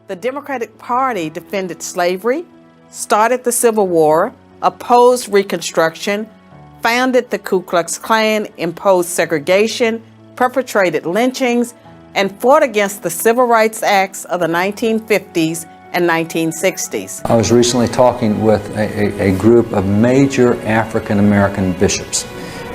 The Democratic Party defended slavery, started the Civil War, opposed Reconstruction, founded the Ku Klux Klan, imposed segregation, perpetrated lynchings, and fought against the Civil Rights Acts of the 1950s and 1960s. I was recently talking with a group of major African American bishops.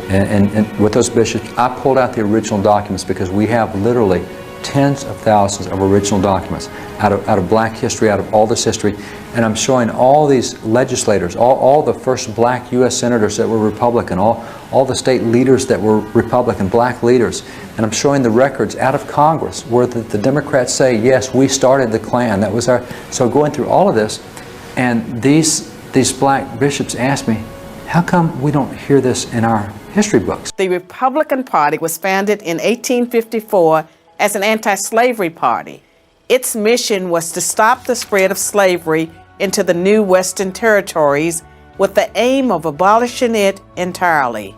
And with those bishops, I pulled out the original documents because we have literally tens of thousands of original documents out of black history, out of all this history. And I'm showing all these legislators, all the first black U.S. senators that were Republican, all the state leaders that were Republican, black leaders. And I'm showing the records out of Congress where the Democrats say, yes, we started the Klan. That was our, so going through all of this, and these black bishops asked me, how come we don't hear this in our history books? The Republican Party was founded in 1854 as an anti-slavery party. Its mission was to stop the spread of slavery into the new Western territories with the aim of abolishing it entirely.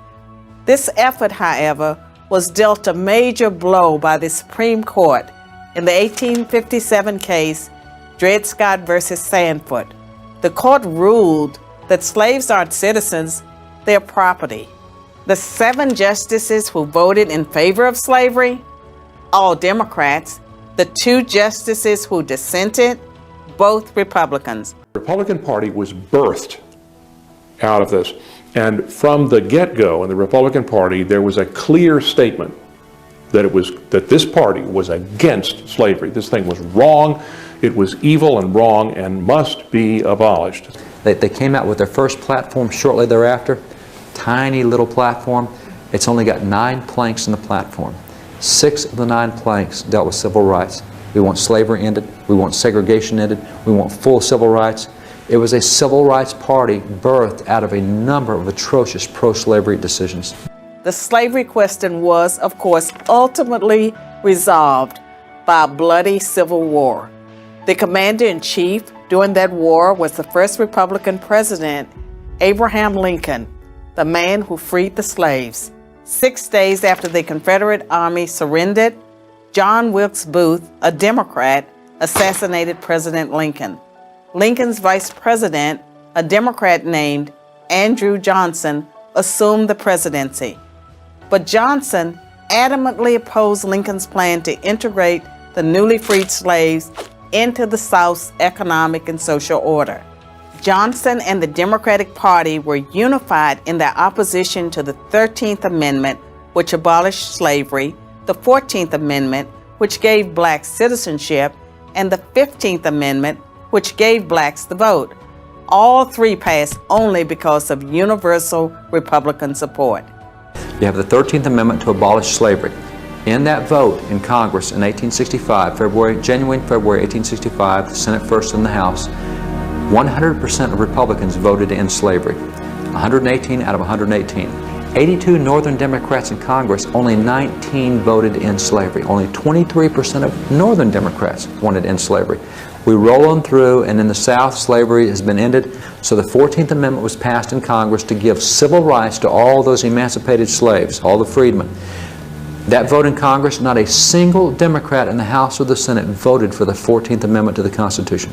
This effort, however, was dealt a major blow by the Supreme Court in the 1857 case Dred Scott versus Sandford. The court ruled that slaves aren't citizens, they're property. The 7 justices who voted in favor of slavery, all Democrats. The 2 justices who dissented, both Republicans. The Republican Party was birthed out of this. And from the get-go in the Republican Party, there was a clear statement that this party was against slavery. This thing was wrong, it was evil and wrong, and must be abolished. They came out with their first platform shortly thereafter, tiny little platform. It's only got 9 planks in the platform. 6 of the 9 planks dealt with civil rights. We want slavery ended, we want segregation ended, we want full civil rights. It was a civil rights party birthed out of a number of atrocious pro-slavery decisions. The slavery question was, of course, ultimately resolved by a bloody civil war. The commander-in-chief during that war was the first Republican president, Abraham Lincoln, the man who freed the slaves. 6 days after the Confederate Army surrendered, John Wilkes Booth, a Democrat, assassinated President Lincoln. Lincoln's vice president, a Democrat named Andrew Johnson, assumed the presidency. But Johnson adamantly opposed Lincoln's plan to integrate the newly freed slaves into the South's economic and social order. Johnson and the Democratic Party were unified in their opposition to the 13th Amendment, which abolished slavery, the 14th Amendment, which gave blacks citizenship, and the 15th Amendment, which gave blacks the vote. All 3 passed only because of universal Republican support. You have the 13th Amendment to abolish slavery. In that vote in Congress in 1865, January and February 1865, the Senate first and the House, 100% of Republicans voted to end slavery, 118 out of 118. 82 Northern Democrats in Congress, only 19 voted to end slavery. Only 23% of Northern Democrats wanted to end slavery. We roll on through, and in the South, slavery has been ended. So the 14th Amendment was passed in Congress to give civil rights to all those emancipated slaves, all the freedmen. That vote in Congress, not a single Democrat in the House or the Senate voted for the 14th Amendment to the Constitution.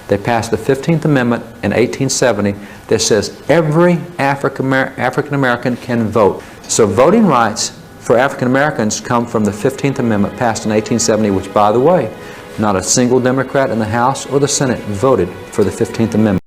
They passed the 15th Amendment in 1870 that says every African American can vote. So voting rights for African Americans come from the 15th Amendment passed in 1870, which, by the way, not a single Democrat in the House or the Senate voted for the 15th Amendment.